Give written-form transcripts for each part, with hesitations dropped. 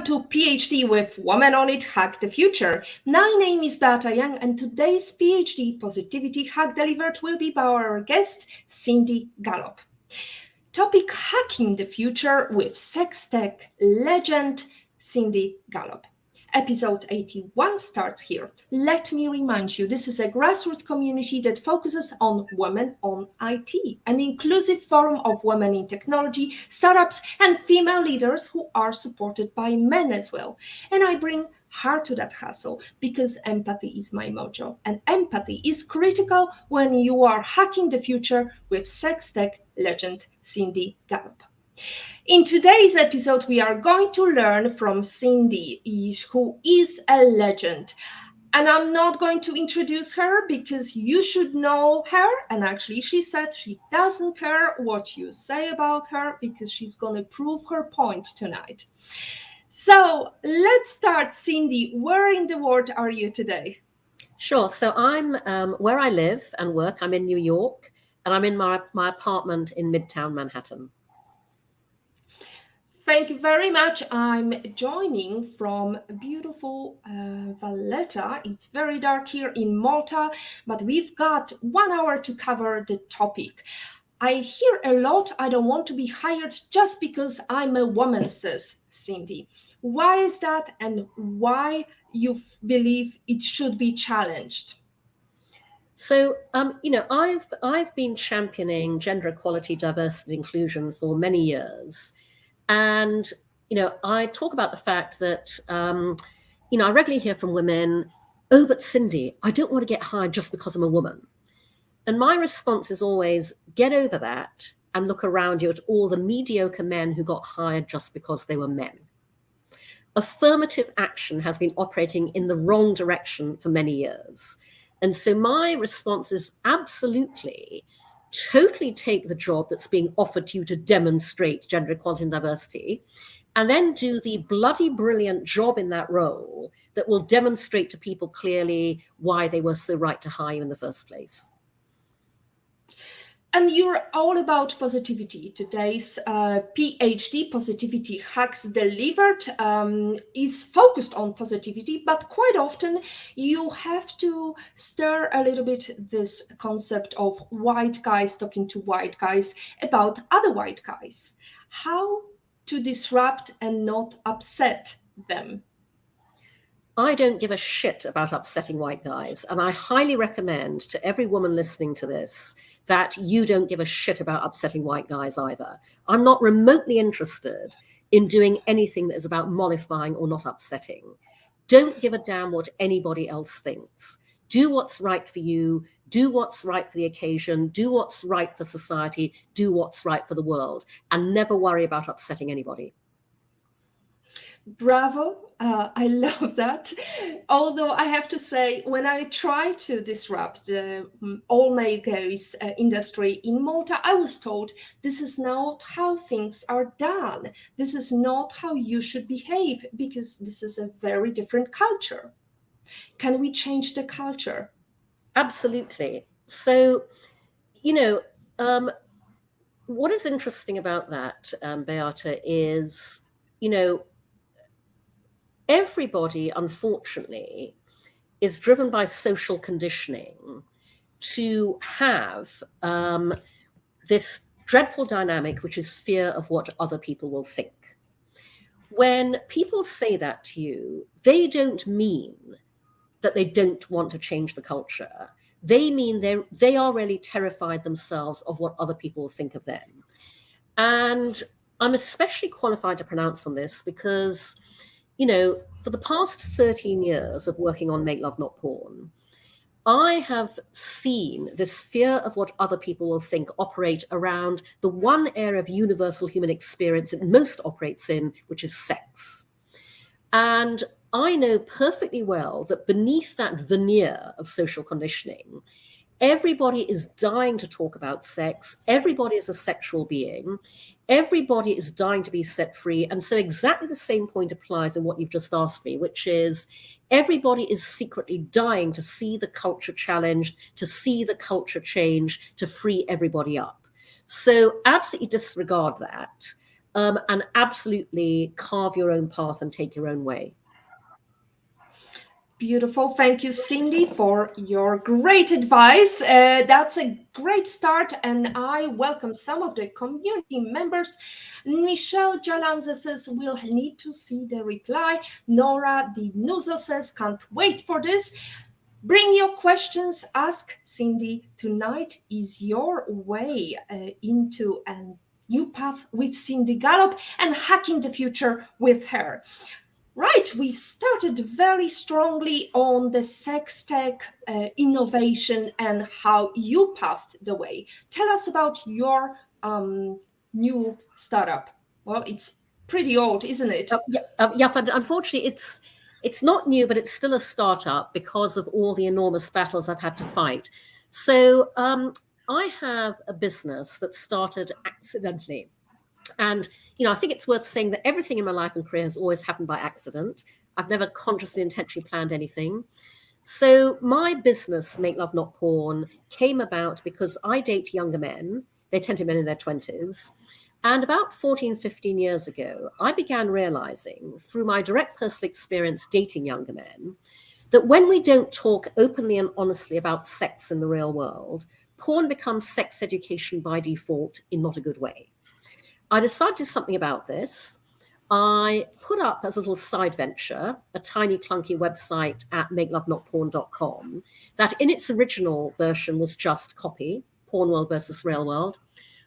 Welcome to PhD with Woman on It, Hack the Future. My name is Beata Young, and today's PhD Positivity Hack delivered will be by our guest, Cindy Gallop. Topic: Hacking the Future with SexTech legend Cindy Gallop. Episode 81 starts here. Let me remind you, this is a grassroots community that focuses on women on IT, an inclusive forum of women in technology, startups, and female leaders who are supported by men as well. And I bring heart to that hustle because empathy is my mojo. And empathy is critical when you are hacking the future with SexTech legend Cindy Gallop. In today's episode, we are going to learn from Cindy, who is a legend. And I'm not going to introduce her because you should know her. And actually, she said she doesn't care what you say about her because she's going to prove her point tonight. So let's start. Cindy, where in the world are you today? Sure. So I'm where I live and work. I'm in New York, and I'm in my apartment in Midtown Manhattan. Thank you very much. I'm joining from beautiful Valletta. It's very dark here in Malta, but we've got 1 hour to cover the topic. I hear a lot, I don't want to be hired just because I'm a woman, says Cindy. Why is that, and why you believe it should be challenged? So, I've been championing gender equality, diversity, and inclusion for many years. And, I talk about the fact that, I regularly hear from women, oh, but Cindy, I don't want to get hired just because I'm a woman. And my response is always, get over that and look around you at all the mediocre men who got hired just because they were men. Affirmative action has been operating in the wrong direction for many years. And so my response is absolutely totally take the job that's being offered to you to demonstrate gender equality and diversity, and then do the bloody brilliant job in that role that will demonstrate to people clearly why they were so right to hire you in the first place. And you're all about positivity. Today's PhD Positivity Hacks Delivered is focused on positivity, but quite often you have to stir a little bit this concept of white guys talking to white guys about other white guys. How to disrupt and not upset them? I don't give a shit about upsetting white guys. And I highly recommend to every woman listening to this that you don't give a shit about upsetting white guys either. I'm not remotely interested in doing anything that is about mollifying or not upsetting. Don't give a damn what anybody else thinks. Do what's right for you. Do what's right for the occasion. Do what's right for society. Do what's right for the world. And never worry about upsetting anybody. Bravo. I love that. Although I have to say, when I try to disrupt the all-male gaze industry in Malta, I was told this is not how things are done. This is not how you should behave because this is a very different culture. Can we change the culture? Absolutely. So, what is interesting about that, Beata, is, everybody, unfortunately, is driven by social conditioning to have this dreadful dynamic, which is fear of what other people will think. When people say that to you, they don't mean that they don't want to change the culture. They mean they are really terrified themselves of what other people will think of them. And I'm especially qualified to pronounce on this because, for the past 13 years of working on Make Love Not Porn, I have seen this fear of what other people will think operate around the one area of universal human experience it most operates in, which is sex. And I know perfectly well that beneath that veneer of social conditioning, everybody is dying to talk about sex. Everybody is a sexual being. Everybody is dying to be set free. And so exactly the same point applies in what you've just asked me, which is everybody is secretly dying to see the culture challenged, to see the culture change, to free everybody up. So absolutely disregard that. and absolutely carve your own path and take your own way. Beautiful. Thank you, Cindy, for your great advice. That's a great start, and I welcome some of the community members. Michelle Jalanza says, we'll need to see the reply. Nora Di Nuzo says, can't wait for this. Bring your questions, ask Cindy. Tonight is your way into a new path with Cindy Gallop and hacking the future with her. Right, we started very strongly on the SexTech innovation and how you paved the way. Tell us about your new startup. Well, it's pretty old, isn't it? Yeah, but unfortunately, it's not new, but it's still a startup because of all the enormous battles I've had to fight. So I have a business that started accidentally. And, I think it's worth saying that everything in my life and career has always happened by accident. I've never consciously, intentionally planned anything. So my business, Make Love Not Porn, came about because I date younger men. They tend to be men in their 20s. And about 14, 15 years ago, I began realizing through my direct personal experience dating younger men that when we don't talk openly and honestly about sex in the real world, porn becomes sex education by default in not a good way. I decided to do something about this. I put up as a little side venture a tiny clunky website at makelovenotporn.com that in its original version was just copy, porn world versus real world,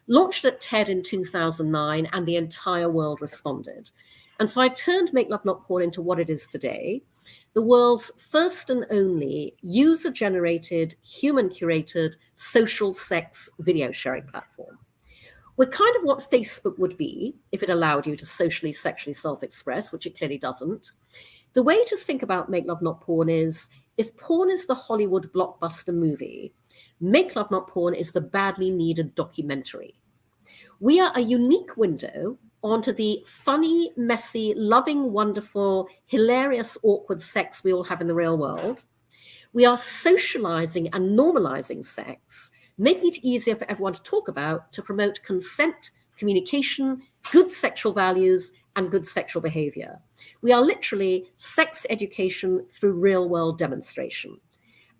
launched at TED in 2009, and the entire world responded. And so I turned Make Love Not Porn into what it is today, the world's first and only user-generated, human-curated social sex video sharing platform. We're kind of what Facebook would be if it allowed you to socially, sexually self-express, which it clearly doesn't. The way to think about Make Love Not Porn is, if porn is the Hollywood blockbuster movie, Make Love Not Porn is the badly needed documentary. We are a unique window onto the funny, messy, loving, wonderful, hilarious, awkward sex we all have in the real world. We are socializing and normalizing sex, making it easier for everyone to talk about, to promote consent, communication, good sexual values, and good sexual behavior. We are literally sex education through real-world demonstration.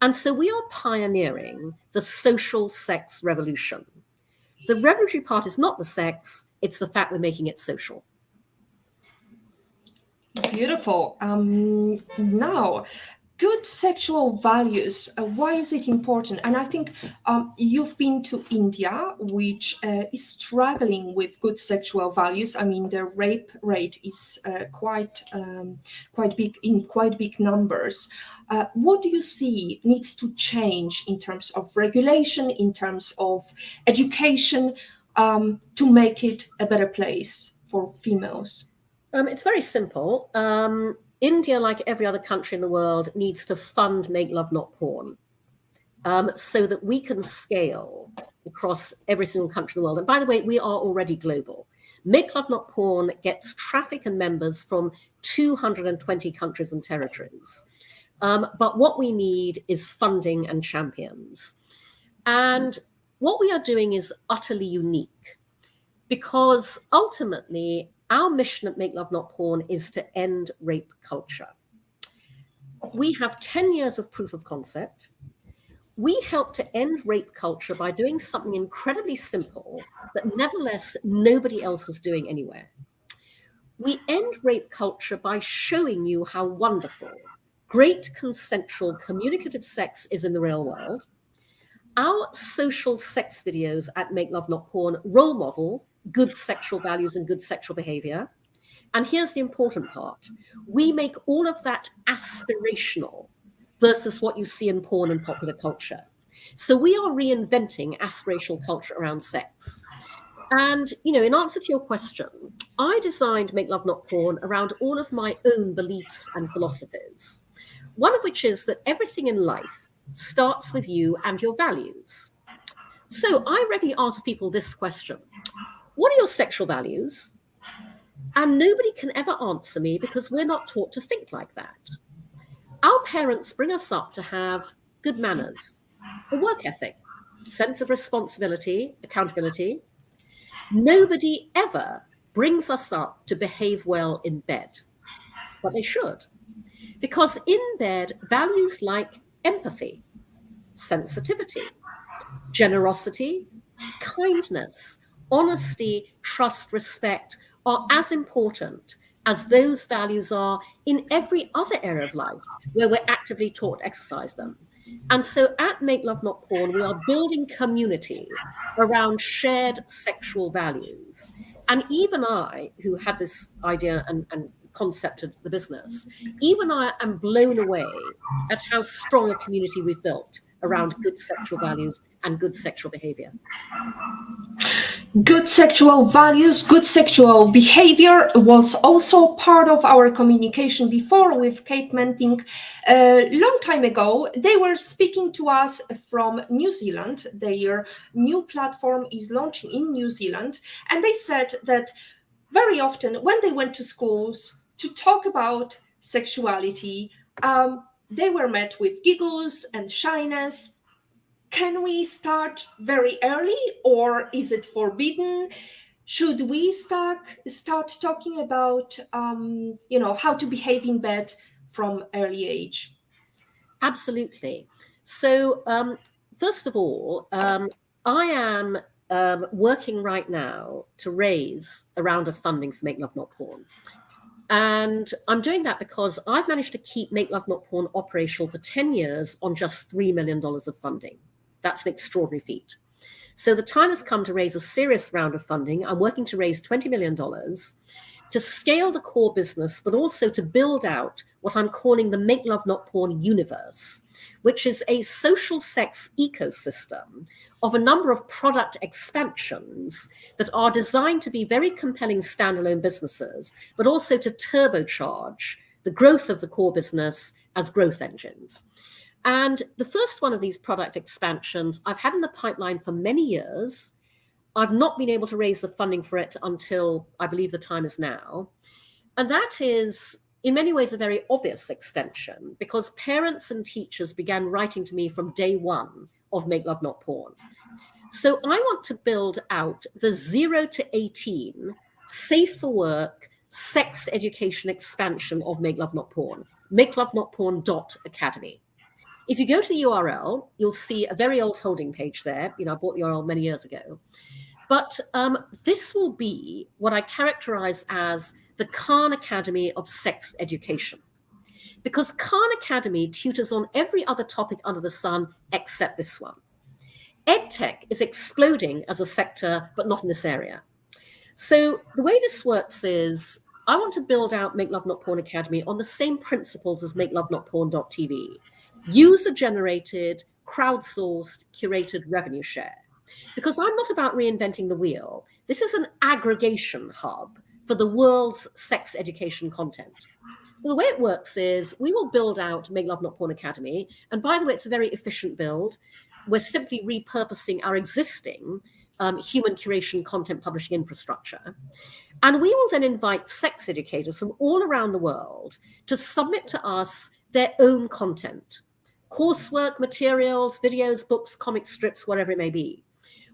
And so we are pioneering the social sex revolution. The revolutionary part is not the sex, it's the fact we're making it social. Beautiful. Now, good sexual values, why is it important? And I think you've been to India, which is struggling with good sexual values. I mean, the rape rate is quite big, in quite big numbers. What do you see needs to change in terms of regulation, in terms of education, to make it a better place for females? It's very simple. India, like every other country in the world, needs to fund Make Love Not Porn so that we can scale across every single country in the world. And by the way, we are already global. Make Love Not Porn gets traffic and members from 220 countries and territories. But what we need is funding and champions. And what we are doing is utterly unique because ultimately, our mission at Make Love Not Porn is to end rape culture. We have 10 years of proof of concept. We help to end rape culture by doing something incredibly simple that nevertheless nobody else is doing anywhere. We end rape culture by showing you how wonderful, great consensual communicative sex is in the real world. Our social sex videos at Make Love Not Porn role model good sexual values and good sexual behavior. And here's the important part. We make all of that aspirational versus what you see in porn and popular culture. So we are reinventing aspirational culture around sex. And, in answer to your question, I designed Make Love Not Porn around all of my own beliefs and philosophies. One of which is that everything in life starts with you and your values. So I regularly ask people this question. What are your sexual values? And nobody can ever answer me because we're not taught to think like that. Our parents bring us up to have good manners, a work ethic, sense of responsibility, accountability. Nobody ever brings us up to behave well in bed. But they should. Because in bed, values like empathy, sensitivity, generosity, kindness, honesty, trust, respect are as important as those values are in every other area of life where we're actively taught to exercise them. And so at Make Love Not Porn, we are building community around shared sexual values. And even I, who had this idea and concepted the business, even I am blown away at how strong a community we've built around good sexual values and good sexual behavior. Good sexual values, good sexual behavior was also part of our communication before with Kate Menting. A long time ago, they were speaking to us from New Zealand. Their new platform is launching in New Zealand. And they said that very often when they went to schools to talk about sexuality, they were met with giggles and shyness. Can we start very early, or is it forbidden? Should we start talking about how to behave in bed from early age? Absolutely. So first of all, I am working right now to raise a round of funding for Make Love Not Porn. And I'm doing that because I've managed to keep Make Love Not Porn operational for 10 years on just $3 million of funding. That's an extraordinary feat. So the time has come to raise a serious round of funding. I'm working to raise $20 million to scale the core business, but also to build out what I'm calling the Make Love Not Porn universe, which is a social sex ecosystem of a number of product expansions that are designed to be very compelling standalone businesses, but also to turbocharge the growth of the core business as growth engines. And the first one of these product expansions I've had in the pipeline for many years. I've not been able to raise the funding for it until I believe the time is now. And that is in many ways a very obvious extension, because parents and teachers began writing to me from day one of Make Love Not Porn. So I want to build out the 0 to 18 safe for work sex education expansion of Make Love Not Porn, makelovenotporn.academy. If you go to the URL, you'll see a very old holding page there. I bought the URL many years ago. But this will be what I characterize as the Khan Academy of sex education. Because Khan Academy tutors on every other topic under the sun except this one. EdTech is exploding as a sector, but not in this area. So the way this works is I want to build out Make Love Not Porn Academy on the same principles as makelovenotporn.tv. User-generated, crowdsourced, curated revenue share. Because I'm not about reinventing the wheel. This is an aggregation hub for the world's sex education content. So the way it works is we will build out Make Love Not Porn Academy. And by the way, it's a very efficient build. We're simply repurposing our existing human curation content publishing infrastructure. And we will then invite sex educators from all around the world to submit to us their own content. Coursework, materials, videos, books, comic strips, whatever it may be.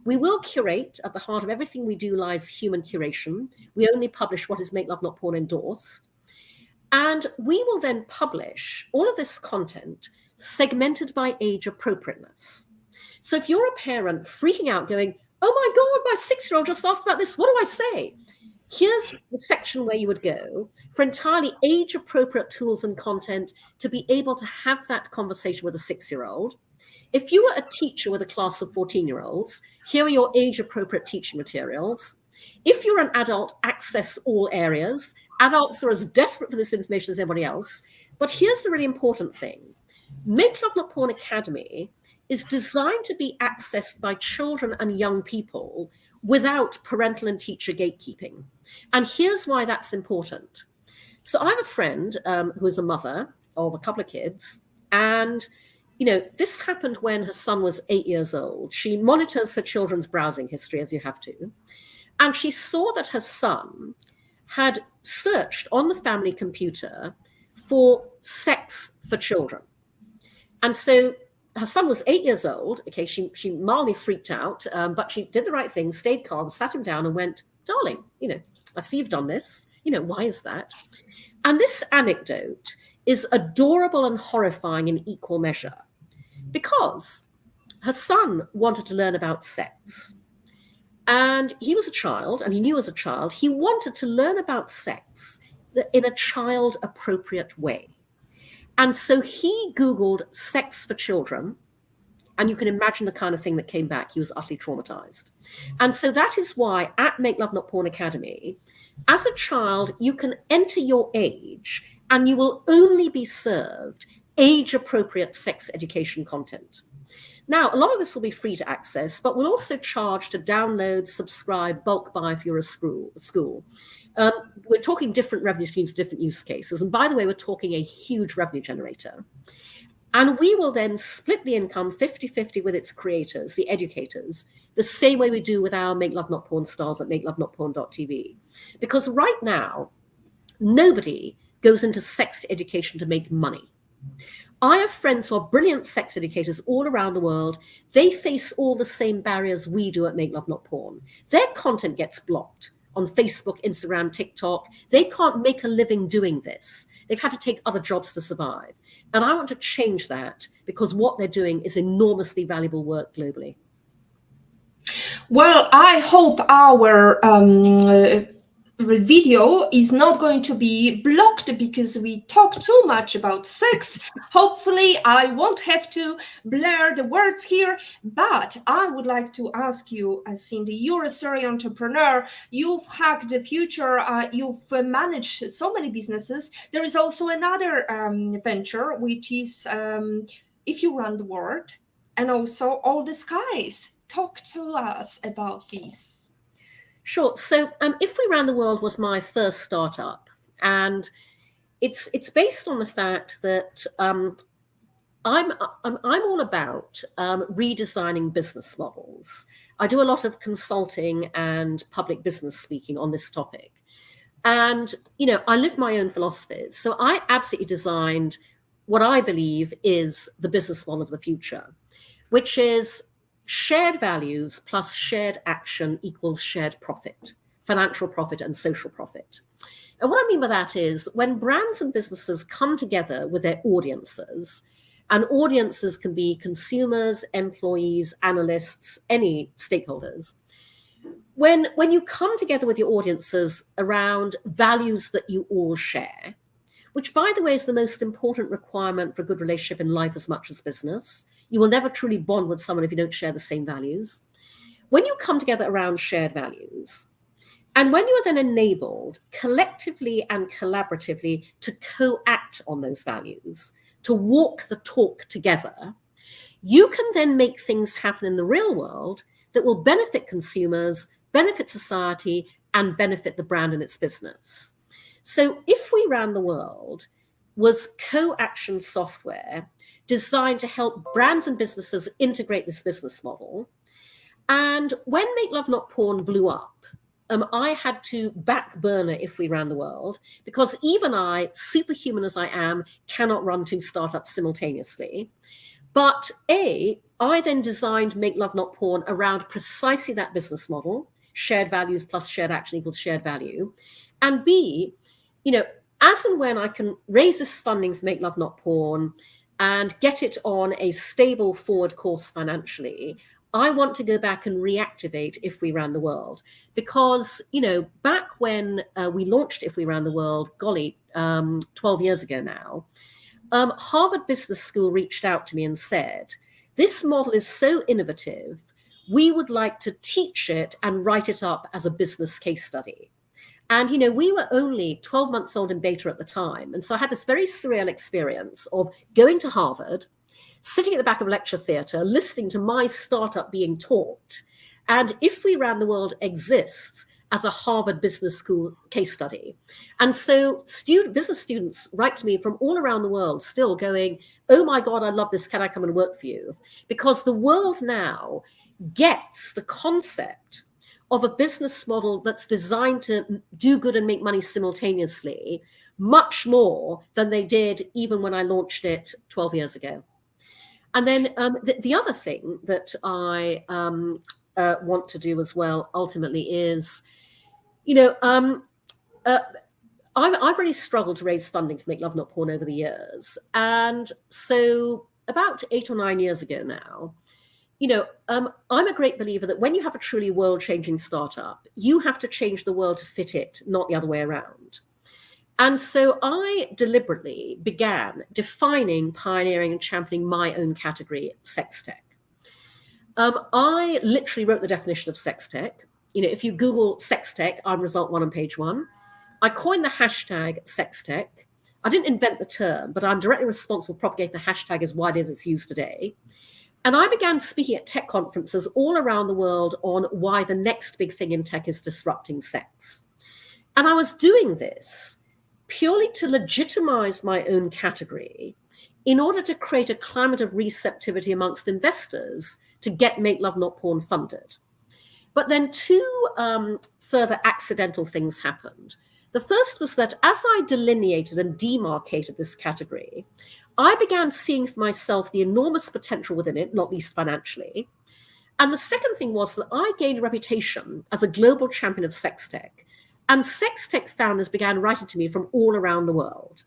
We will curate. At the heart of everything we do lies human curation. We only publish what is Make Love Not Porn endorsed. And we will then publish all of this content segmented by age appropriateness. So if you're a parent freaking out going, oh my God, my 6-year-old just asked about this, what do I say? Here's the section where you would go for entirely age-appropriate tools and content to be able to have that conversation with a 6-year-old. If you were a teacher with a class of 14-year-olds, here are your age-appropriate teaching materials. If you're an adult, access all areas. Adults are as desperate for this information as anybody else. But here's the really important thing. Make Love Not Porn Academy is designed to be accessed by children and young people without parental and teacher gatekeeping. And here's why that's important. So I have a friend who is a mother of a couple of kids, and this happened when her son was 8 years old. She monitors her children's browsing history, as you have to, and she saw that her son had searched on the family computer for sex for children. And so her son was 8 years old. Okay, she mildly freaked out, but she did the right thing, stayed calm, sat him down and went, darling, I see you've done this. Why is that? And this anecdote is adorable and horrifying in equal measure, because her son wanted to learn about sex. And he was a child, and he knew as a child, he wanted to learn about sex in a child-appropriate way. And so he Googled sex for children, and you can imagine the kind of thing that came back. He was utterly traumatized. And so that is why at Make Love Not Porn Academy, as a child, you can enter your age, and you will only be served age-appropriate sex education content. Now, a lot of this will be free to access, but we'll also charge to download, subscribe, bulk buy if you're a school. We're talking different revenue streams, different use cases. And by the way, we're talking a huge revenue generator. And we will then split the income 50-50 with its creators, the educators, the same way we do with our Make Love Not Porn stars at makelovenotporn.tv. Because right now, nobody goes into sex education to make money. I have friends who are brilliant sex educators all around the world. They face all the same barriers we do at Make Love Not Porn. Their content gets blocked on Facebook, Instagram, TikTok. They can't make a living doing this. They've had to take other jobs to survive. And I want to change that, because what they're doing is enormously valuable work globally. Well, I hope our video is not going to be blocked because we talk too much about sex. Hopefully I won't have to blur the words here, but I would like to ask you, Cindy, you're a serial entrepreneur, you've hacked the future, you've managed so many businesses. There is also another venture, which is If You Run the World, and also All the Skies. Talk to us about these. Sure. So If We Ran the World was my first startup, and it's based on the fact that I'm all about redesigning business models. I do a lot of consulting and public business speaking on this topic. And, I live my own philosophies. So I absolutely designed what I believe is the business model of the future, which is shared values plus shared action equals shared profit, financial profit and social profit. And what I mean by that is when brands and businesses come together with their audiences, and audiences can be consumers, employees, analysts, any stakeholders. When you come together with your audiences around values that you all share, which by the way is the most important requirement for a good relationship in life as much as business. You will never truly bond with someone if you don't share the same values. When you come together around shared values, and when you are then enabled collectively and collaboratively to co-act on those values, to walk the talk together, you can then make things happen in the real world that will benefit consumers, benefit society, and benefit the brand and its business. So If We Ran the World was co-action software designed to help brands and businesses integrate this business model. And when Make Love Not Porn blew up, I had to back burner If We Ran the World, because even I, superhuman as I am, cannot run two startups simultaneously. But I then designed Make Love Not Porn around precisely that business model, shared values plus shared action equals shared value. And B, as and when I can raise this funding for Make Love Not Porn and get it on a stable forward course financially, I want to go back and reactivate If We Ran the World. Because, back when we launched If We Ran the World, 12 years ago now, Harvard Business School reached out to me and said, this model is so innovative, we would like to teach it and write it up as a business case study. And, we were only 12 months old in beta at the time. And so I had this very surreal experience of going to Harvard, sitting at the back of a lecture theatre, listening to my startup being taught. And If We Ran the World exists as a Harvard Business School case study. And so business students write to me from all around the world still going, oh my God, I love this. Can I come and work for you? Because the world now gets the concept of a business model that's designed to do good and make money simultaneously, much more than they did even when I launched it 12 years ago. And then the other thing that I want to do as well, ultimately, is You know, I've really struggled to raise funding for Make Love Not Porn over the years. And so about 8 or 9 years ago now, I'm a great believer that when you have a truly world-changing startup, you have to change the world to fit it, not the other way around. And so I deliberately began defining, pioneering, and championing my own category, SexTech. I literally wrote the definition of SexTech. If you Google SexTech, I'm result 1 on page 1. I coined the hashtag SexTech. I didn't invent the term, but I'm directly responsible for propagating the hashtag as widely as it's used today. And I began speaking at tech conferences all around the world on why the next big thing in tech is disrupting sex. And I was doing this purely to legitimize my own category in order to create a climate of receptivity amongst investors to get Make Love Not Porn funded. But then 2 further accidental things happened. The first was that as I delineated and demarcated this category, I began seeing for myself the enormous potential within it, not least financially. And the second thing was that I gained a reputation as a global champion of sex tech. And sex tech founders began writing to me from all around the world.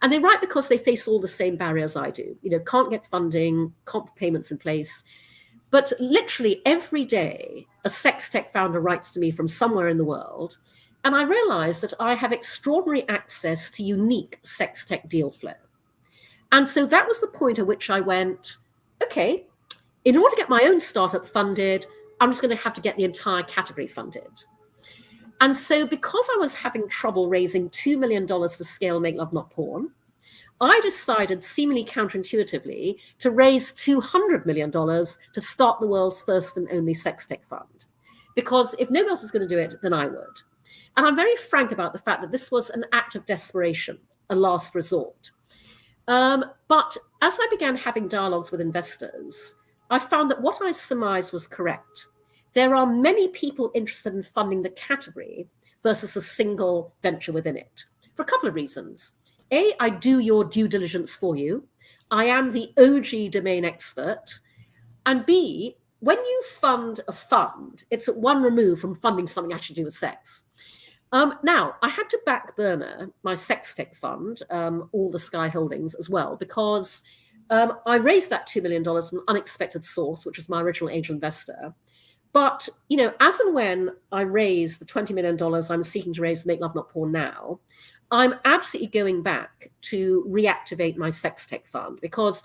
And they write because they face all the same barriers I do. Can't get funding, can't put payments in place. But literally every day, a sex tech founder writes to me from somewhere in the world. And I realized that I have extraordinary access to unique sex tech deal flow. And so that was the point at which I went, okay, in order to get my own startup funded, I'm just going to have to get the entire category funded. And so because I was having trouble raising $2 million to scale Make Love Not Porn, I decided, seemingly counterintuitively, to raise $200 million to start the world's first and only sex tech fund. Because if nobody else is going to do it, then I would. And I'm very frank about the fact that this was an act of desperation, a last resort. But as I began having dialogues with investors, I found that what I surmised was correct. There are many people interested in funding the category versus a single venture within it, for a couple of reasons. A, I do your due diligence for you. I am the OG domain expert. And B, when you fund a fund, it's at one remove from funding something actually to do with sex. Now, I had to back burner my sex tech fund, All the Sky Holdings as well, because I raised that $2 million from an unexpected source, which was my original angel investor. But, as and when I raise the $20 million I'm seeking to raise to Make Love Not Porn now, I'm absolutely going back to reactivate my sex tech fund, because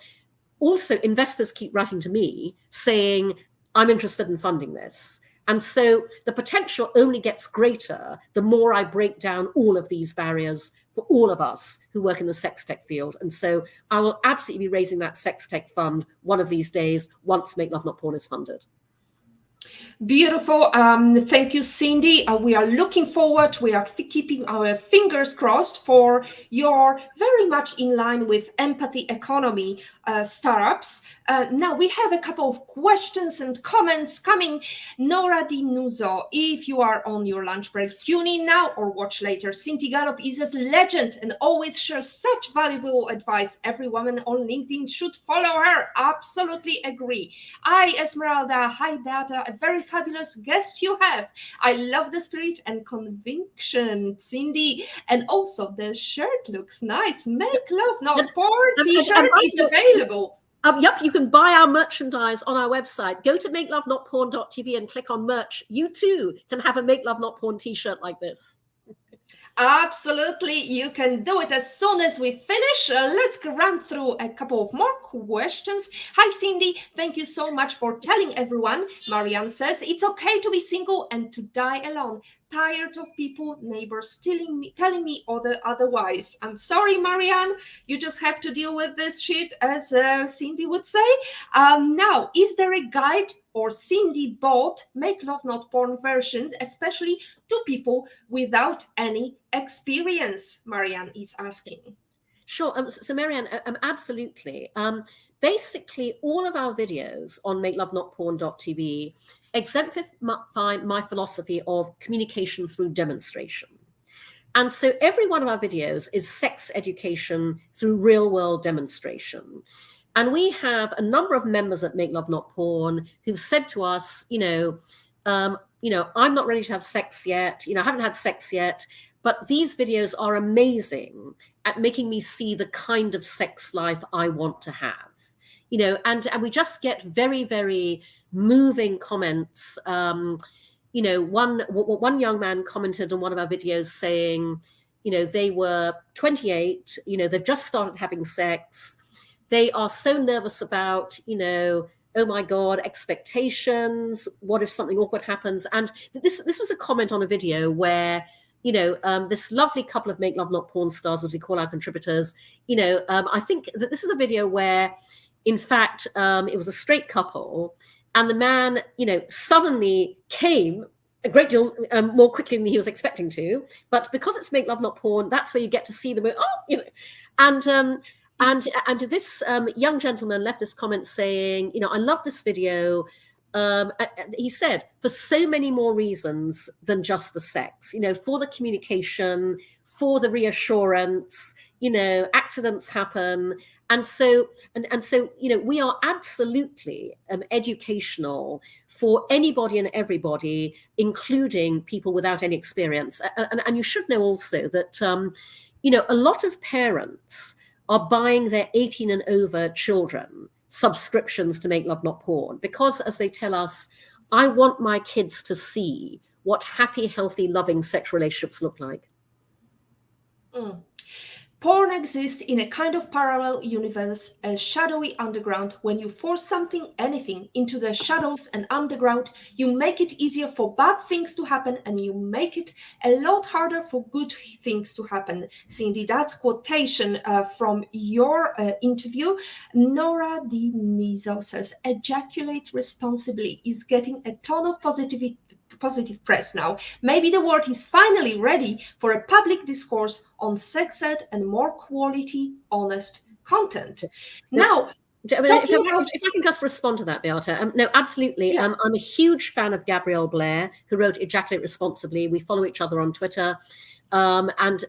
also investors keep writing to me saying, I'm interested in funding this. And so the potential only gets greater the more I break down all of these barriers for all of us who work in the sex tech field. And so I will absolutely be raising that sex tech fund one of these days once Make Love Not Porn is funded. Beautiful. Thank you, Cindy. We are looking forward. We are keeping our fingers crossed for your very much in line with empathy economy startups. Now we have a couple of questions and comments coming. Nora Di Nuzo, if you are on your lunch break, tune in now or watch later. Cindy Gallop is a legend and always shares such valuable advice. Every woman on LinkedIn should follow her. Absolutely agree. Esmeralda, hi Beata, a very fabulous guest you have. I love the spirit and conviction, Cindy. And also the shirt looks nice. Make Love Not Porn t-shirt is available. Yep, you can buy our merchandise on our website. Go to makelovenotporn.tv and click on merch. You too can have a Make Love Not Porn t-shirt like this. Absolutely, you can do it as soon as we finish. Let's run through a couple of more questions. Hi, Cindy. Thank you so much for telling everyone. Marianne says, it's okay to be single and to die alone. Tired of people, neighbors telling me otherwise. I'm sorry, Marianne. You just have to deal with this shit, as Cindy would say. Now, is there a guide or Cindy bought Make Love Not Porn versions, especially to people without any experience? Marianne is asking. Sure. So Marianne, absolutely. Basically, all of our videos on makelovenotporn.tv exemplify my philosophy of communication through demonstration. And so every one of our videos is sex education through real-world demonstration. And we have a number of members at Make Love Not Porn who've said to us, I'm not ready to have sex yet. I haven't had sex yet. But these videos are amazing at making me see the kind of sex life I want to have. And we just get very, very moving comments. One young man commented on one of our videos saying, they were 28, they've just started having sex. They are so nervous about, oh my God, expectations. What if something awkward happens? And this was a comment on a video where, this lovely couple of Make Love Not Porn stars, as we call our contributors, I think that this is a video where, in fact, it was a straight couple, and the man, suddenly came a great deal more quickly than he was expecting to. But because it's Make Love Not Porn, that's where you get to see them. And this young gentleman left this comment saying, I love this video. He said, for so many more reasons than just the sex, for the communication, for the reassurance, accidents happen. And so, we are absolutely educational for anybody and everybody, including people without any experience. And you should know also that, a lot of parents are buying their 18 and over children subscriptions to Make Love Not Porn because, as they tell us, I want my kids to see what happy, healthy, loving sex relationships look like. Porn exists in a kind of parallel universe, a shadowy underground. When you force anything into the shadows and underground, you make it easier for bad things to happen, and you make it a lot harder for good things to happen. Cindy, that's quotation from your interview. Nora D. Nizel says, ejaculate responsibly is getting a ton of positive press now. Maybe the world is finally ready for a public discourse on sex ed and more quality, honest content. Now, if I can just respond to that, Beata. No, absolutely. Yeah. I'm a huge fan of Gabrielle Blair, who wrote Ejaculate Responsibly. We follow each other on Twitter. And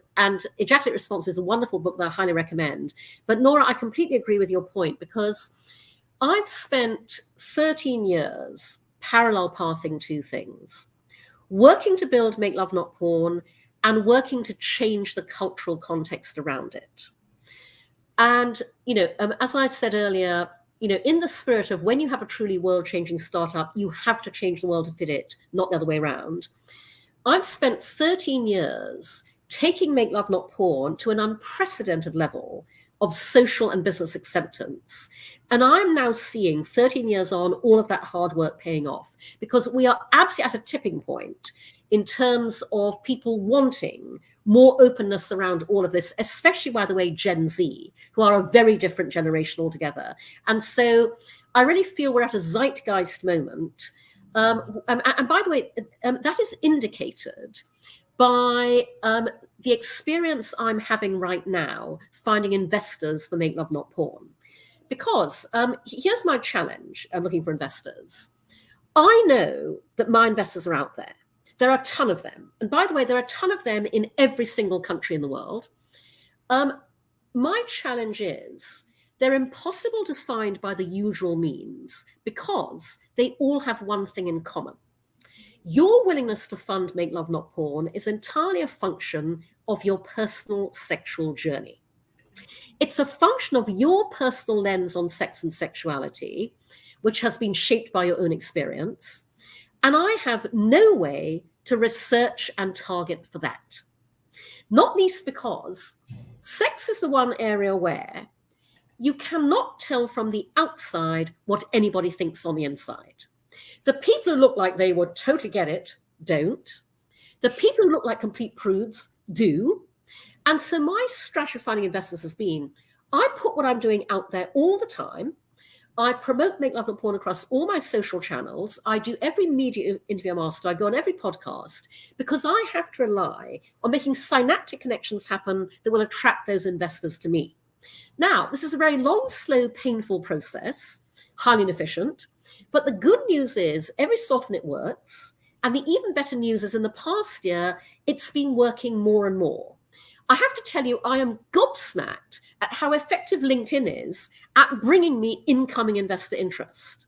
Ejaculate Responsibly is a wonderful book that I highly recommend. But Nora, I completely agree with your point, because I've spent 13 years parallel pathing two things: working to build Make Love Not Porn and working to change the cultural context around it. And, as I said earlier, in the spirit of when you have a truly world-changing startup, you have to change the world to fit it, not the other way around. I've spent 13 years taking Make Love Not Porn to an unprecedented level of social and business acceptance. And I'm now seeing, 13 years on, all of that hard work paying off, because we are absolutely at a tipping point in terms of people wanting more openness around all of this, especially, by the way, Gen Z, who are a very different generation altogether. And so I really feel we're at a zeitgeist moment. And by the way, that is indicated by the experience I'm having right now finding investors for Make Love Not Porn. Because here's my challenge. I'm looking for investors. I know that my investors are out there. There are a ton of them. And by the way, there are a ton of them in every single country in the world. My challenge is they're impossible to find by the usual means, because they all have one thing in common. Your willingness to fund Make Love Not Porn is entirely a function of your personal sexual journey. It's a function of your personal lens on sex and sexuality, which has been shaped by your own experience. And I have no way to research and target for that. Not least because sex is the one area where you cannot tell from the outside what anybody thinks on the inside. The people who look like they would totally get it don't. The people who look like complete prudes do. And so my strategy for finding investors has been, I put what I'm doing out there all the time. I promote Make Love Not Porn across all my social channels. I do every media interview I'm asked to. I go on every podcast, because I have to rely on making synaptic connections happen that will attract those investors to me. Now, this is a very long, slow, painful process, highly inefficient. But the good news is every so often it works. And the even better news is in the past year, it's been working more and more. I have to tell you, I am gobsmacked at how effective LinkedIn is at bringing me incoming investor interest.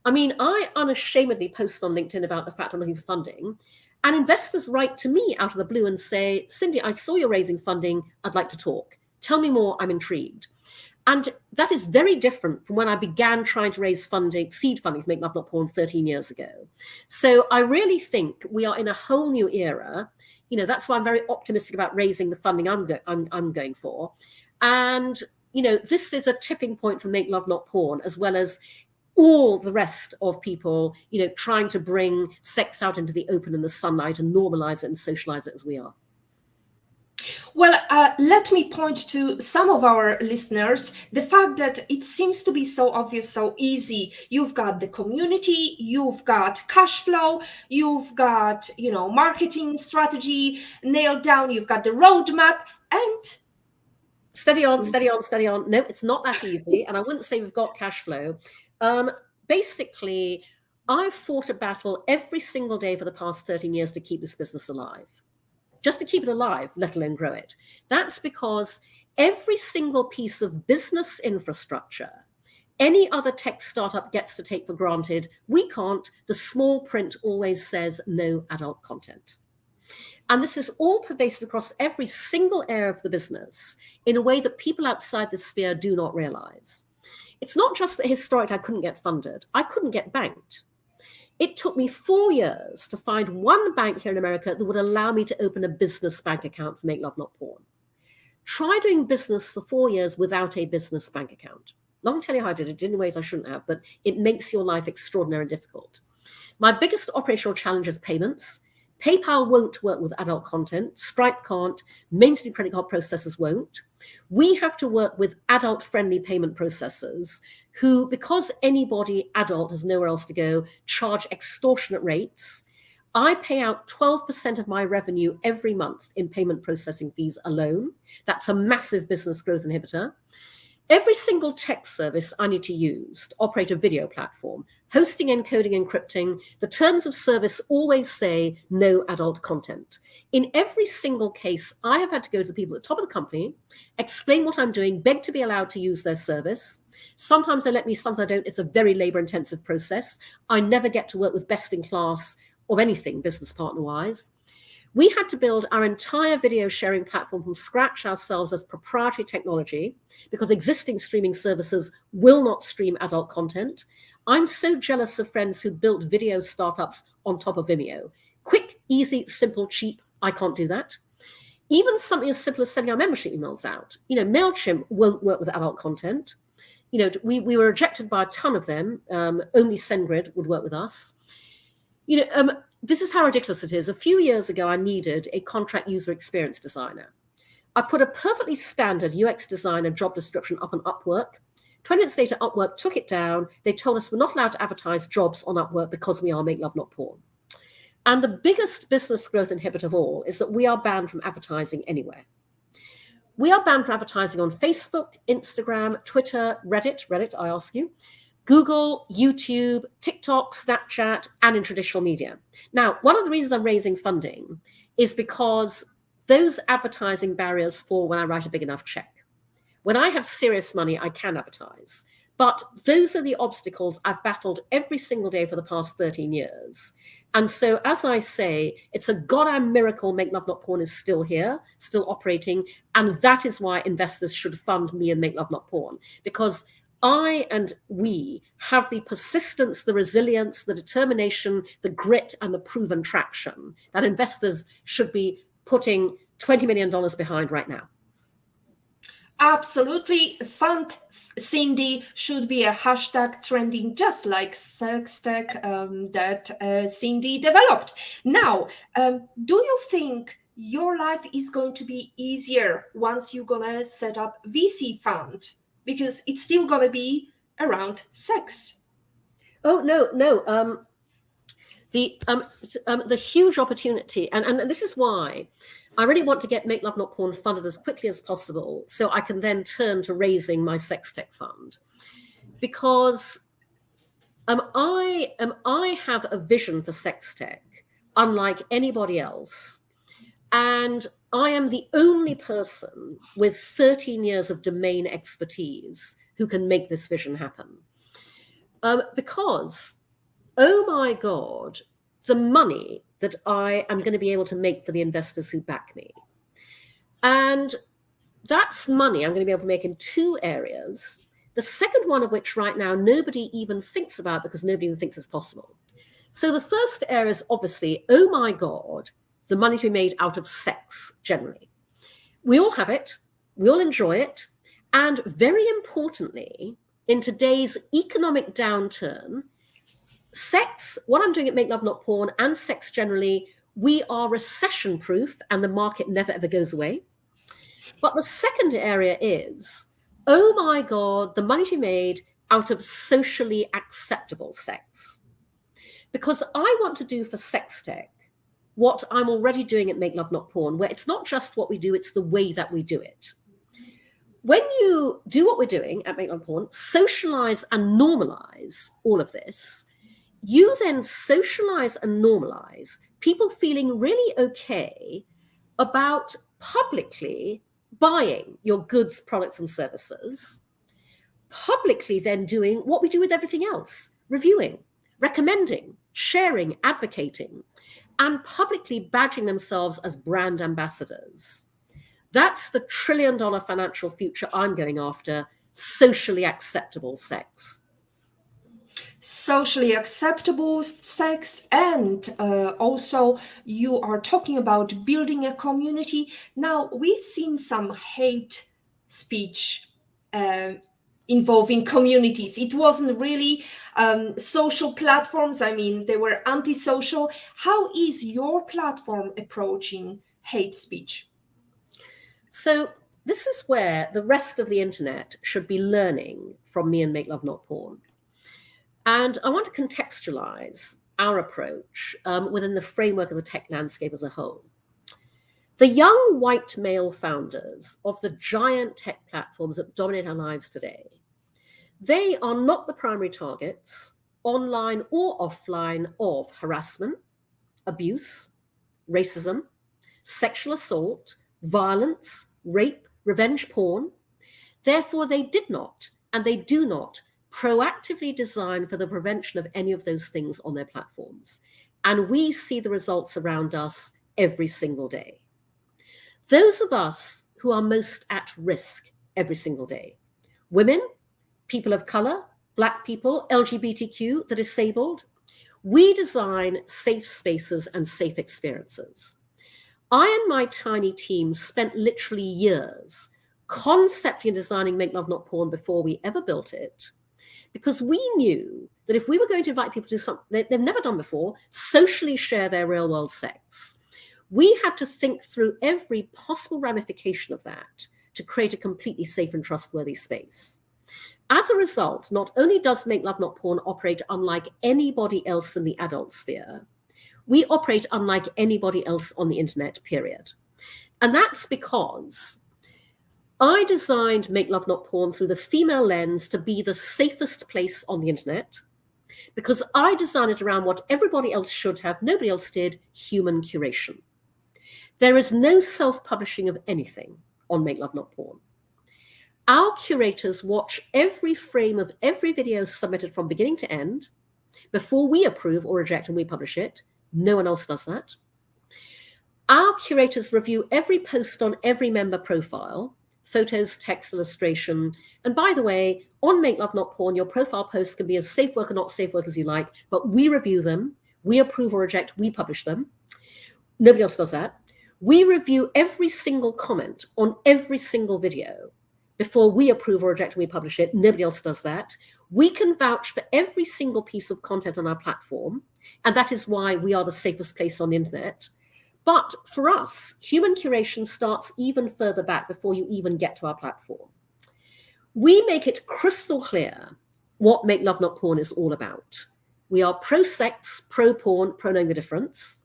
I mean, I unashamedly post on LinkedIn about the fact I'm looking for funding, and investors write to me out of the blue and say, Cindy, I saw you're raising funding. I'd like to talk. Tell me more. I'm intrigued. And that is very different from when I began trying to raise funding, seed funding for Make Love Not Porn 13 years ago. So I really think we are in a whole new era. You know, that's why I'm very optimistic about raising the funding I'm going for. And, you know, this is a tipping point for Make Love Not Porn, as well as all the rest of people, you know, trying to bring sex out into the open and the sunlight and normalize it and socialize it as we are. Well, let me point to some of our listeners, the fact that it seems to be so obvious, so easy. You've got the community, you've got cash flow, you've got, you know, marketing strategy nailed down, you've got the roadmap, and steady on, steady on, steady on. No, it's not that easy. And I wouldn't say we've got cash flow. Basically, I've fought a battle every single day for the past 13 years to keep this business alive. Just to keep it alive, let alone grow it. That's because every single piece of business infrastructure any other tech startup gets to take for granted, we can't. The small print always says no adult content. And this is all pervasive across every single area of the business in a way that people outside the sphere do not realize. It's not just that historically I couldn't get funded, I couldn't get banked. It took me 4 years to find one bank here in America that would allow me to open a business bank account for Make Love Not Porn. Try doing business for 4 years without a business bank account. Not going to tell you how I did it in ways I shouldn't have, but it makes your life extraordinarily difficult. My biggest operational challenge is payments. PayPal won't work with adult content. Stripe can't. Mainstream credit card processors won't. We have to work with adult-friendly payment processors who, because anybody adult has nowhere else to go, charge extortionate rates. I pay out 12% of my revenue every month in payment processing fees alone. That's a massive business growth inhibitor. Every single tech service I need to use to operate a video platform, hosting, encoding, encrypting, the terms of service always say no adult content. In every single case, I have had to go to the people at the top of the company, explain what I'm doing, beg to be allowed to use their service. Sometimes they let me, sometimes I don't. It's a very labor-intensive process. I never get to work with best in class of anything business partner-wise. We had to build our entire video sharing platform from scratch ourselves as proprietary technology because existing streaming services will not stream adult content. I'm so jealous of friends who built video startups on top of Vimeo. Quick, easy, simple, cheap. I can't do that. Even something as simple as sending our membership emails out. You know, MailChimp won't work with adult content. You know, we were rejected by a ton of them. Only SendGrid would work with us. You know, this is how ridiculous it is. A few years ago, I needed a contract user experience designer. I put a perfectly standard UX designer job description up on Upwork. 20 minutes later, Upwork took it down. They told us we're not allowed to advertise jobs on Upwork because we are Make Love Not Porn. And the biggest business growth inhibitor of all is that we are banned from advertising anywhere. We are banned from advertising on Facebook, Instagram, Twitter, Reddit, I ask you, Google, YouTube, TikTok, Snapchat, and in traditional media. Now, one of the reasons I'm raising funding is because those advertising barriers fall when I write a big enough check. When I have serious money, I can advertise. But those are the obstacles I've battled every single day for the past 13 years. And so, as I say, it's a goddamn miracle Make Love Not Porn is still here, still operating. And that is why investors should fund me and Make Love Not Porn. Because I and we have the persistence, the resilience, the determination, the grit, and the proven traction that investors should be putting $20 million behind right now. Absolutely. Fund Cindy should be a hashtag trending, just like SexTech that Cindy developed. Now, do you think your life is going to be easier once you're going to set up VC fund? Because it's still going to be around sex. Oh, no. The huge opportunity, and this is why I really want to get Make Love Not Porn funded as quickly as possible so I can then turn to raising my SexTech fund. Because I have a vision for SexTech unlike anybody else. And I am the only person with 13 years of domain expertise who can make this vision happen. Because oh my God, the money that I am going to be able to make for the investors who back me. And that's money I'm going to be able to make in two areas. The second one of which right now nobody even thinks about because nobody even thinks it's possible. So the first area is obviously, oh my God, the money to be made out of sex generally. We all have it. We all enjoy it. And very importantly, in today's economic downturn, sex, what I'm doing at Make Love Not Porn, and sex generally, we are recession proof and the market never ever goes away. But the second area is, oh my God, the money to be made out of socially acceptable sex. Because I want to do for SexTech what I'm already doing at Make Love Not Porn, where it's not just what we do, it's the way that we do it. When you do what we're doing at Make Love Not Porn, socialize and normalize all of this, you then socialize and normalize people feeling really okay about publicly buying your goods, products, and services, publicly then doing what we do with everything else, reviewing, recommending, sharing, advocating, and publicly badging themselves as brand ambassadors. That's the trillion-dollar financial future I'm going after, socially acceptable sex. Socially acceptable sex, and also you are talking about building a community. Now, we've seen some hate speech involving communities. It wasn't really social platforms. I mean, they were antisocial. How is your platform approaching hate speech? So this is where the rest of the internet should be learning from me and Make Love Not Porn. And I want to contextualize our approach within the framework of the tech landscape as a whole. The young white male founders of the giant tech platforms that dominate our lives today, they are not the primary targets, online or offline, of harassment, abuse, racism, sexual assault, violence, rape, revenge porn. Therefore, they did not, and they do not, proactively design for the prevention of any of those things on their platforms. And we see the results around us every single day. Those of us who are most at risk every single day, women, people of color, Black people, LGBTQ, the disabled, we design safe spaces and safe experiences. I and my tiny team spent literally years concepting and designing Make Love Not Porn before we ever built it, because we knew that if we were going to invite people to do something they've never done before, socially share their real world sex, we had to think through every possible ramification of that to create a completely safe and trustworthy space. As a result, not only does Make Love Not Porn operate unlike anybody else in the adult sphere, we operate unlike anybody else on the internet, period. And that's because I designed Make Love Not Porn through the female lens to be the safest place on the internet, because I designed it around what everybody else should have, nobody else did, human curation. There is no self-publishing of anything on Make Love Not Porn. Our curators watch every frame of every video submitted from beginning to end before we approve or reject and we publish it. No one else does that. Our curators review every post on every member profile, photos, text, illustration. And by the way, on Make Love Not Porn, your profile posts can be as safe work or not safe work as you like, but we review them, we approve or reject, we publish them. Nobody else does that. We review every single comment on every single video before we approve or reject and we publish it. Nobody else does that. We can vouch for every single piece of content on our platform, and that is why we are the safest place on the internet. But for us, human curation starts even further back before you even get to our platform. We make it crystal clear what Make Love Not Porn is all about. We are pro-sex, pro-porn, pro-knowing the difference.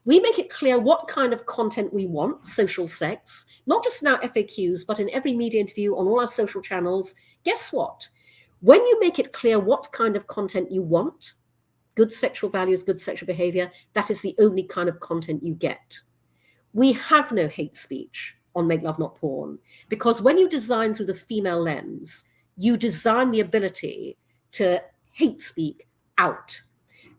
We make it clear what kind of content we want, social sex, not just in our FAQs, but in every media interview on all our social channels. Guess what? When you make it clear what kind of content you want, good sexual values, good sexual behavior, that is the only kind of content you get. We have no hate speech on Make Love Not Porn, because when you design through the female lens, you design the ability to hate speak out.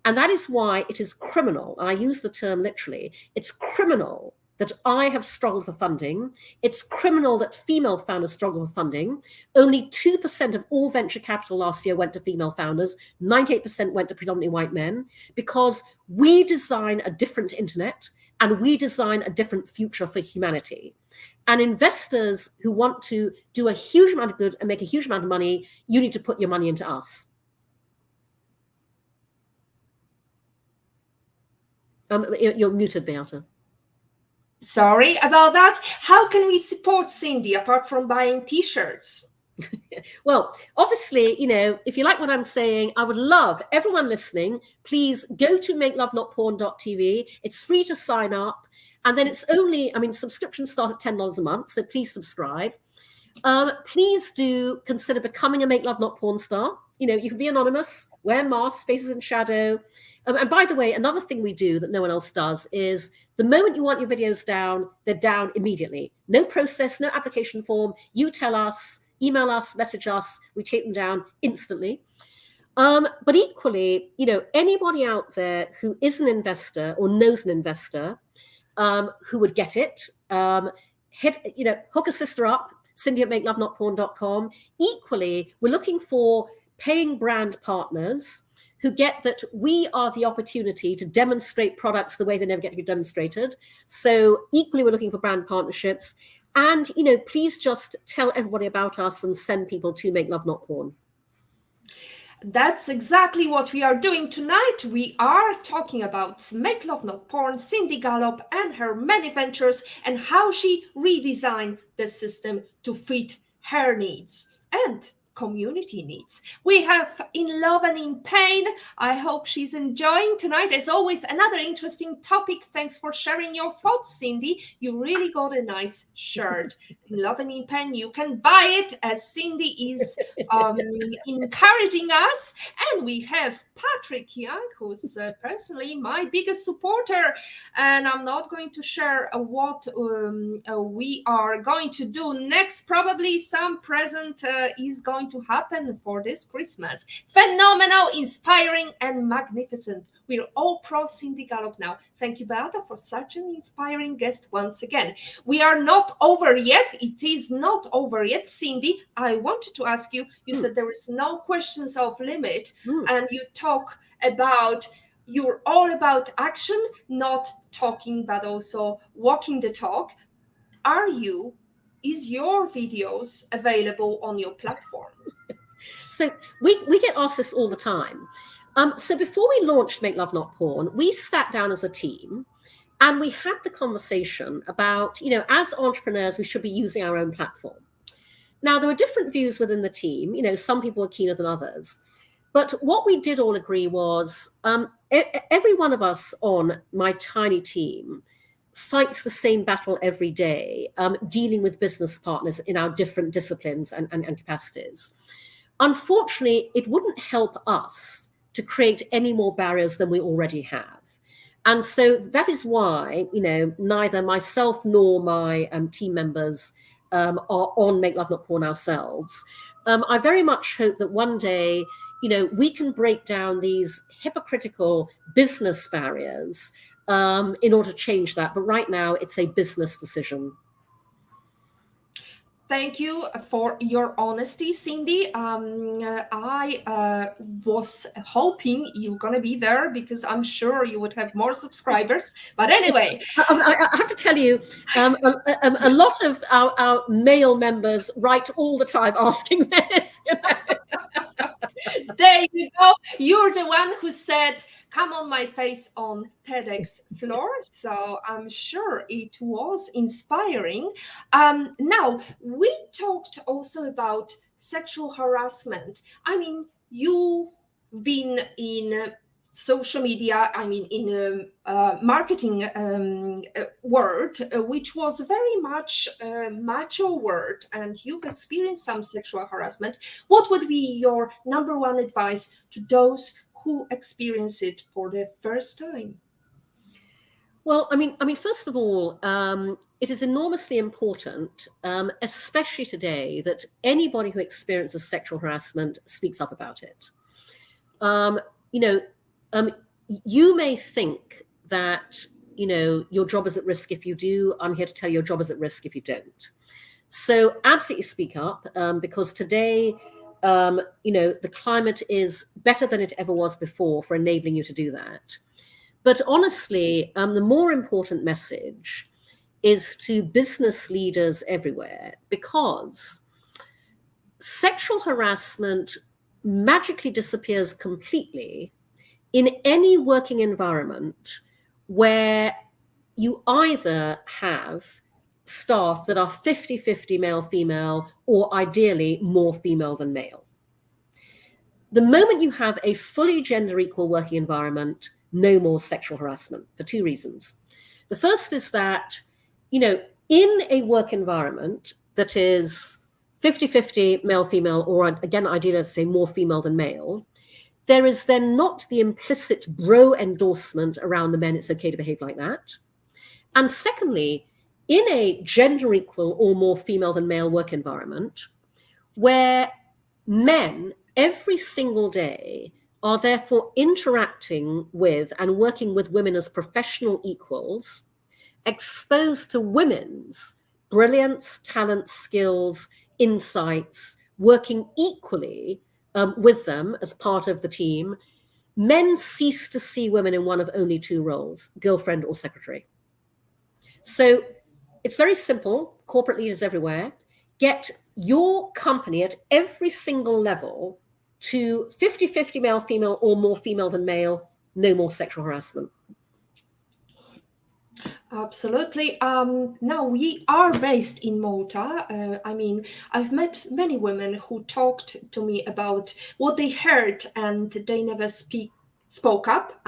And that is why it is criminal, and I use the term literally, it's criminal that I have struggled for funding. It's criminal that female founders struggle for funding. Only 2% of all venture capital last year went to female founders. 98% went to predominantly white men, because we design a different internet and we design a different future for humanity. And investors who want to do a huge amount of good and make a huge amount of money, you need to put your money into us. You're muted, Beata. Sorry about that. How can we support Cindy apart from buying t-shirts? Well, obviously, if you like what I'm saying, I would love everyone listening, please go to makelovenotporn.tv. It's free to sign up. And then it's only, subscriptions start at $10 a month. So please subscribe. Please do consider becoming a Make Love Not Porn star. You can be anonymous, wear masks, faces in shadow. And by the way, another thing we do that no one else does is the moment you want your videos down, they're down immediately. No process, no application form. You tell us, email us, message us, we take them down instantly. But equally, anybody out there who is an investor or knows an investor who would get it, hook a sister up, Cindy at makelovenotporn.com. Equally, we're looking for paying brand partners who get that we are the opportunity to demonstrate products the way they never get to be demonstrated. So equally, we're looking for brand partnerships. And, please just tell everybody about us and send people to Make Love Not Porn. That's exactly what we are doing tonight. We are talking about Make Love Not Porn, Cindy Gallop, and her many ventures, and how she redesigned the system to fit her needs and community needs. We have In Love and in Pain. I hope she's enjoying tonight. As always, another interesting topic. Thanks for sharing your thoughts, Cindy. You really got a nice shirt. In Love and in Pain, you can buy it, as Cindy is encouraging us. And we have Patrick Young, who's personally my biggest supporter. And I'm not going to share what we are going to do next. Probably some present is going to happen for this Christmas. Phenomenal, inspiring, and magnificent. We're all pro Cindy Gallop now. Thank you, Beata, for such an inspiring guest once again. We are not over yet. It is not over yet. Cindy, I wanted to ask you, you said there is no questions of limit, and you talk about, you're all about action, not talking, but also walking the talk. Is your videos available on your platform? So we get asked this all the time. So before we launched Make Love Not Porn, we sat down as a team and we had the conversation about, as entrepreneurs, we should be using our own platform. Now, there were different views within the team. Some people were keener than others. But what we did all agree was every one of us on my tiny team fights the same battle every day, dealing with business partners in our different disciplines and capacities. Unfortunately, it wouldn't help us to create any more barriers than we already have. And so that is why, neither myself nor my team members are on Make Love Not Porn ourselves. I very much hope that one day, we can break down these hypocritical business barriers in order to change that. But right now, it's a business decision. Thank you for your honesty, Cindy. I was hoping you're going to be there because I'm sure you would have more subscribers. But anyway. I have to tell you, a lot of our male members write all the time asking this. There you go. You're the one who said, come on my face on TEDx floor. So I'm sure it was inspiring. Now, we talked also about sexual harassment. You've been in social media, in a marketing word, which was very much a macho word, and you've experienced some sexual harassment. What would be your number one advice to those who experience it for the first time? Well, first of all, it is enormously important, especially today, that anybody who experiences sexual harassment speaks up about it. you may think that, your job is at risk if you do. I'm here to tell you your job is at risk if you don't. So absolutely speak up, because today, the climate is better than it ever was before for enabling you to do that. But honestly, the more important message is to business leaders everywhere, because sexual harassment magically disappears completely in any working environment where you either have staff that are 50-50 male-female, or ideally more female than male. The moment you have a fully gender equal working environment, no more sexual harassment, for two reasons. The first is that, in a work environment that is 50-50 male-female, or again, ideally, let's say more female than male, there is then not the implicit bro endorsement around the men, it's okay to behave like that. And secondly, in a gender equal or more female than male work environment, where men every single day are therefore interacting with and working with women as professional equals, exposed to women's brilliance, talent, skills, insights, working equally with them as part of the team, men cease to see women in one of only two roles, girlfriend or secretary. So it's very simple. Corporate leaders everywhere, get your company at every single level to 50-50 male, female, or more female than male, no more sexual harassment. Absolutely. Now we are based in Malta. I've met many women who talked to me about what they heard and they never spoke up.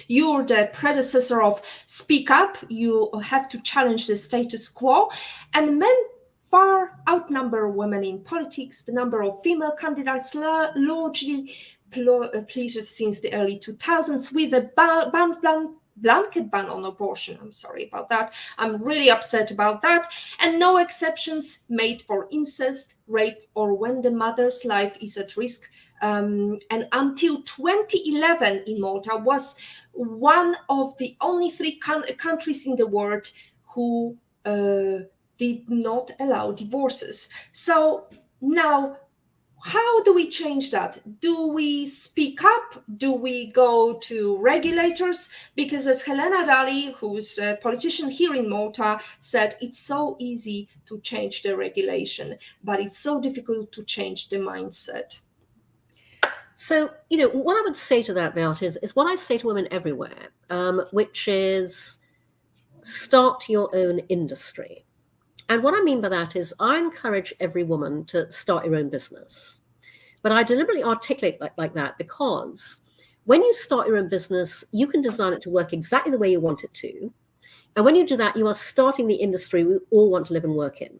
You're the predecessor of Speak Up. You have to challenge the status quo, and men far outnumber women in politics. The number of female candidates largely pleased since the early 2000s, with a blanket ban on abortion. I'm sorry about that. I'm really upset about that. And no exceptions made for incest, rape, or when the mother's life is at risk. And until 2011 in Malta was one of the only three countries in the world who did not allow divorces. So now, how do we change that? Do we speak up? Do we go to regulators? Because as Helena Dali, who's a politician here in Malta, said, it's so easy to change the regulation, but it's so difficult to change the mindset. So, what I would say to that, Beat, is what I say to women everywhere, which is start your own industry. And what I mean by that is I encourage every woman to start your own business. But I deliberately articulate like that because when you start your own business, you can design it to work exactly the way you want it to. And when you do that, you are starting the industry we all want to live and work in.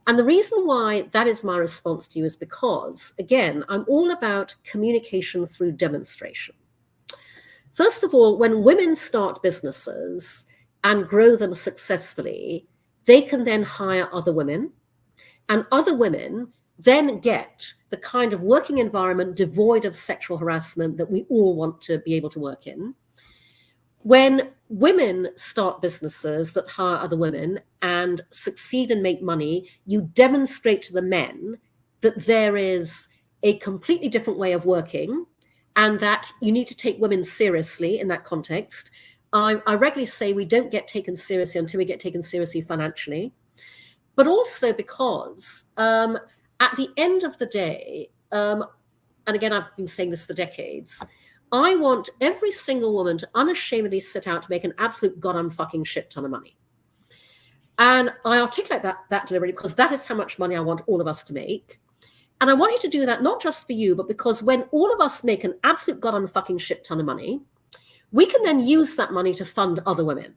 And the reason why that is my response to you is because, again, I'm all about communication through demonstration. First of all, when women start businesses and grow them successfully, they can then hire other women, and other women then get the kind of working environment devoid of sexual harassment that we all want to be able to work in. When women start businesses that hire other women and succeed and make money, you demonstrate to the men that there is a completely different way of working and that you need to take women seriously in that context. I regularly say we don't get taken seriously until we get taken seriously financially, but also because at the end of the day, and again, I've been saying this for decades, I want every single woman to unashamedly sit out to make an absolute goddamn fucking shit ton of money. And I articulate that deliberately because that is how much money I want all of us to make. And I want you to do that not just for you, but because when all of us make an absolute goddamn fucking shit ton of money, we can then use that money to fund other women,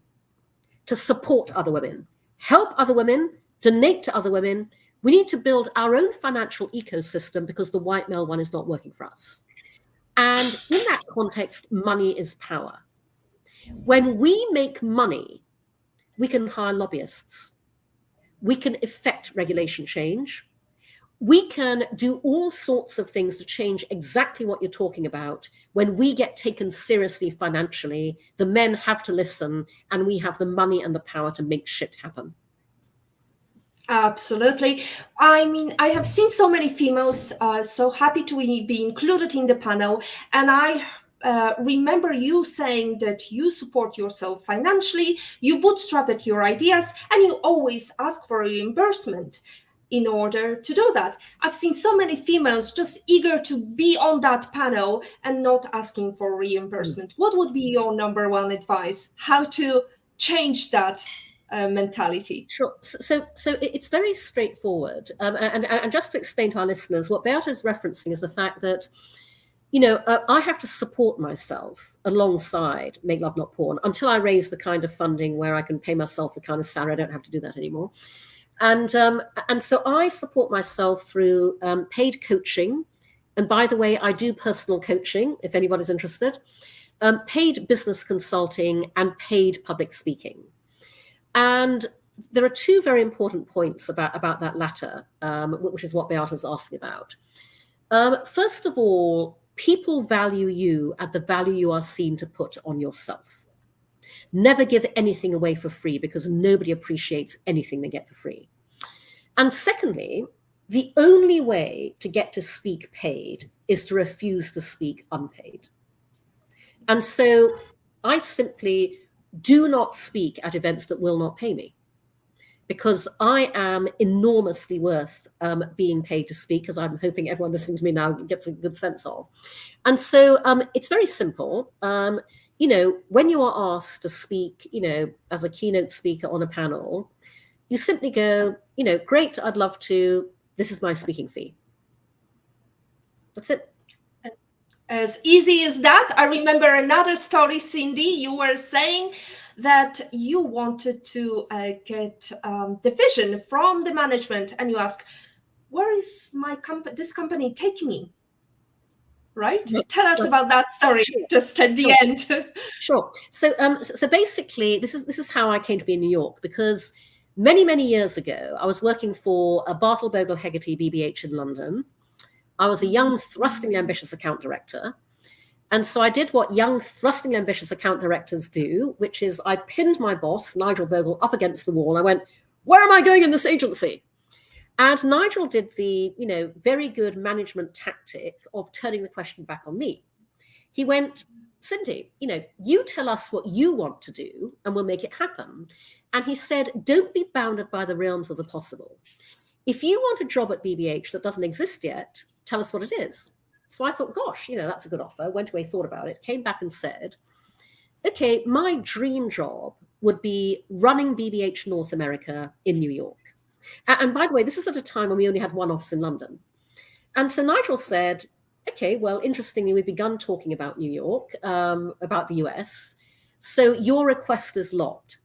to support other women, help other women, donate to other women. We need to build our own financial ecosystem because the white male one is not working for us. And in that context, money is power. When we make money, we can hire lobbyists. We can effect regulation change. we can do all sorts of things to change exactly what you're talking about. When we get taken seriously financially, the men have to listen, and we have the money and the power to make shit happen. Absolutely. I mean, I have seen so many females so happy to be included in the panel. And I remember you saying that you support yourself financially, you bootstrap your ideas, and you always ask for reimbursement in order to do that. I've seen so many females just eager to be on that panel and not asking for reimbursement. What would be your number one advice? How to change that mentality? Sure. So it's very straightforward. And just to explain to our listeners, what Beata is referencing is the fact that, I have to support myself alongside Make Love Not Porn until I raise the kind of funding where I can pay myself the kind of salary. I don't have to do that anymore. And so I support myself through paid coaching. And by the way, I do personal coaching, if anybody's interested, paid business consulting, and paid public speaking. And there are two very important points about that latter, which is what Beata's asking about. First of all, people value you at the value you are seen to put on yourself. Never give anything away for free, because nobody appreciates anything they get for free. And secondly, the only way to get to speak paid is to refuse to speak unpaid. And so I simply do not speak at events that will not pay me, because I am enormously worth being paid to speak, as I'm hoping everyone listening to me now gets a good sense of. And so it's very simple. When you are asked to speak, as a keynote speaker on a panel, you simply go, great, I'd love to, this is my speaking fee. That's it. As easy as that. I remember another story, Cindy. You were saying that you wanted to get the vision from the management, and you ask, where is this company taking me? Right? Tell us about that story just at the end. Sure. So basically, this is how I came to be in New York, because many years ago, I was working for a Bartle Bogle Hegarty BBH in London. I was a young, thrustingly ambitious account director. And so I did what young, thrustingly ambitious account directors do, which is I pinned my boss, Nigel Bogle, up against the wall. I went, where am I going in this agency? And Nigel did the, very good management tactic of turning the question back on me. He went, Cindy, you tell us what you want to do and we'll make it happen. And he said, don't be bounded by the realms of the possible. If you want a job at BBH that doesn't exist yet, tell us what it is. So I thought, gosh, that's a good offer. Went away, thought about it, came back and said, okay, my dream job would be running BBH North America in New York. And by the way, this is at a time when we only had one office in London. And so Nigel said, okay, well, interestingly, we've begun talking about New York, about the US. So your request is locked.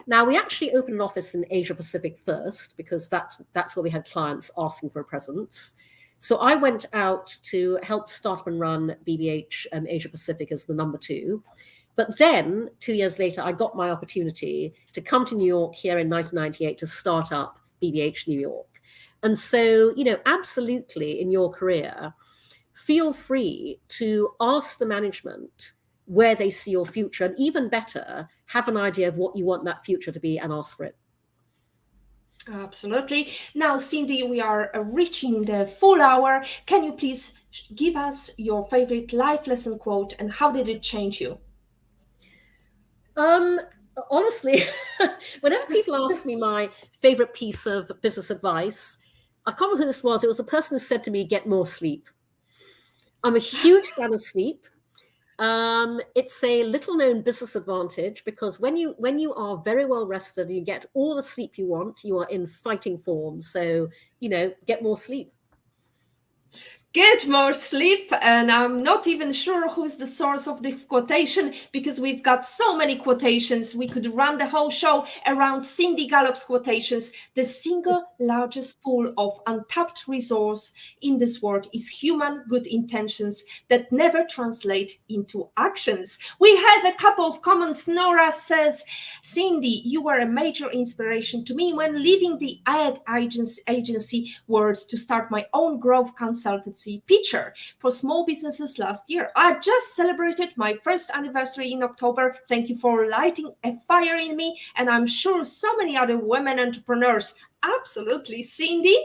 Now, we actually opened an office in Asia Pacific first, because that's where we had clients asking for a presence. So I went out to help start up and run BBH Asia Pacific as the number 2. But then 2 years later, I got my opportunity to come to New York here in 1998 to start up BBH New York. And so, absolutely in your career, feel free to ask the management where they see your future, and even better, have an idea of what you want that future to be and ask for it. Absolutely. Now, Cindy, we are reaching the full hour. Can you please give us your favorite life lesson quote, and how did it change you? Honestly, whenever people ask me my favorite piece of business advice, I can't remember who this was. It was the person who said to me, get more sleep. I'm a huge fan of sleep. It's a little known business advantage, because when you are very well rested and you get all the sleep you want, you are in fighting form. So, get more sleep. Get more sleep, and I'm not even sure who's the source of the quotation because we've got so many quotations. We could run the whole show around Cindy Gallop's quotations. The single largest pool of untapped resource in this world is human good intentions that never translate into actions. We have a couple of comments. Nora says, Cindy, you were a major inspiration to me when leaving the ad agency world to start my own growth consultancy pitcher for small businesses last year. I just celebrated my first anniversary in October. Thank you for lighting a fire in me, and I'm sure so many other women entrepreneurs. Absolutely, Cindy,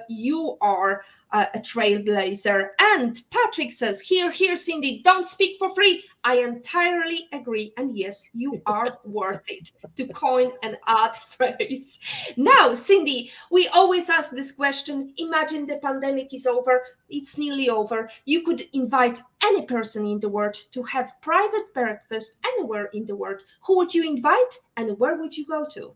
you are a trailblazer. And Patrick says, here, Cindy, don't speak for free. I entirely agree. And yes, you are worth it, to coin an ad phrase. Now, Cindy, we always ask this question. Imagine the pandemic is over. It's nearly over. You could invite any person in the world to have private breakfast anywhere in the world. Who would you invite and where would you go to?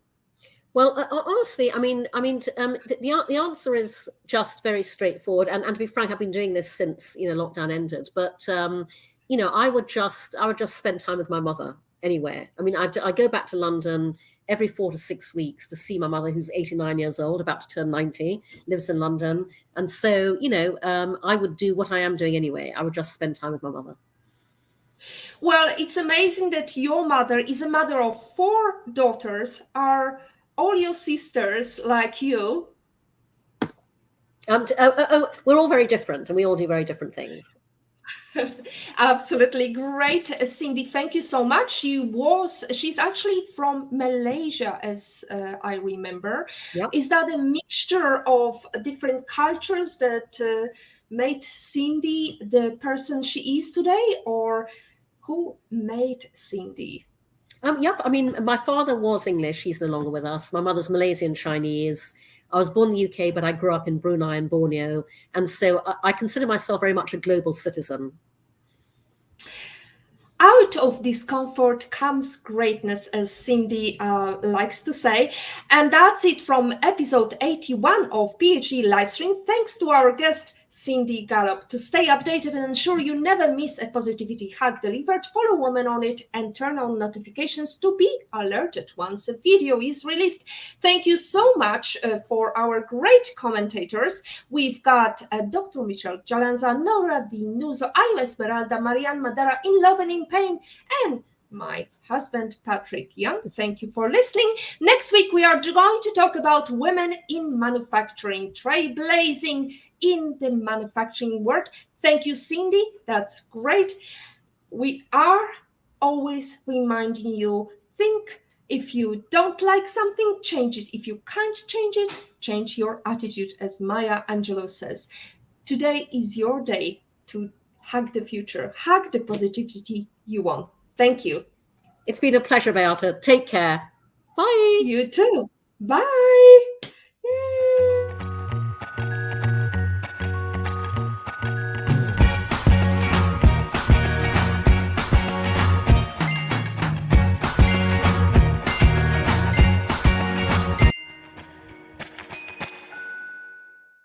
Well, honestly, the answer is just very straightforward. And to be frank, I've been doing this since lockdown ended. But I would just spend time with my mother anywhere. I mean, I go back to London every 4 to 6 weeks to see my mother, who's 89 years old, about to turn 90, lives in London, and so I would do what I am doing anyway. I would just spend time with my mother. Well, it's amazing that your mother is a mother of 4 daughters. Are all your sisters like you? We're all very different, and we all do very different things. Absolutely great, Cindy. Thank you so much. She's actually from Malaysia, as I remember. Yep. Is that a mixture of different cultures that made Cindy the person she is today, or who made Cindy? Yep. I mean, my father was English. He's no longer with us. My mother's Malaysian Chinese. I was born in the UK, but I grew up in Brunei and Borneo. And so I consider myself very much a global citizen. Out of discomfort comes greatness, as Cindy likes to say. And that's it from episode 81 of PhD Livestream. Thanks to our guest, Cindy Gallop. To stay updated and ensure you never miss a positivity hack delivered, follow Woman on It and turn on notifications to be alerted once a video is released. Thank you so much for our great commentators. We've got Dr. Michelle Jalanza, Nora Di Nuso, Ayo Esmeralda, Marianne Madera, In Love and in Pain, and my husband, Patrick Young. Thank you for listening. Next week, we are going to talk about women in manufacturing, trailblazing in the manufacturing world. Thank you, Cindy. That's great. We are always reminding you, think. If you don't like something, change it. If you can't change it, change your attitude, as Maya Angelou says. Today is your day to hug the future, hug the positivity you want. Thank you. It's been a pleasure, Beata. Take care. Bye. You too. Bye.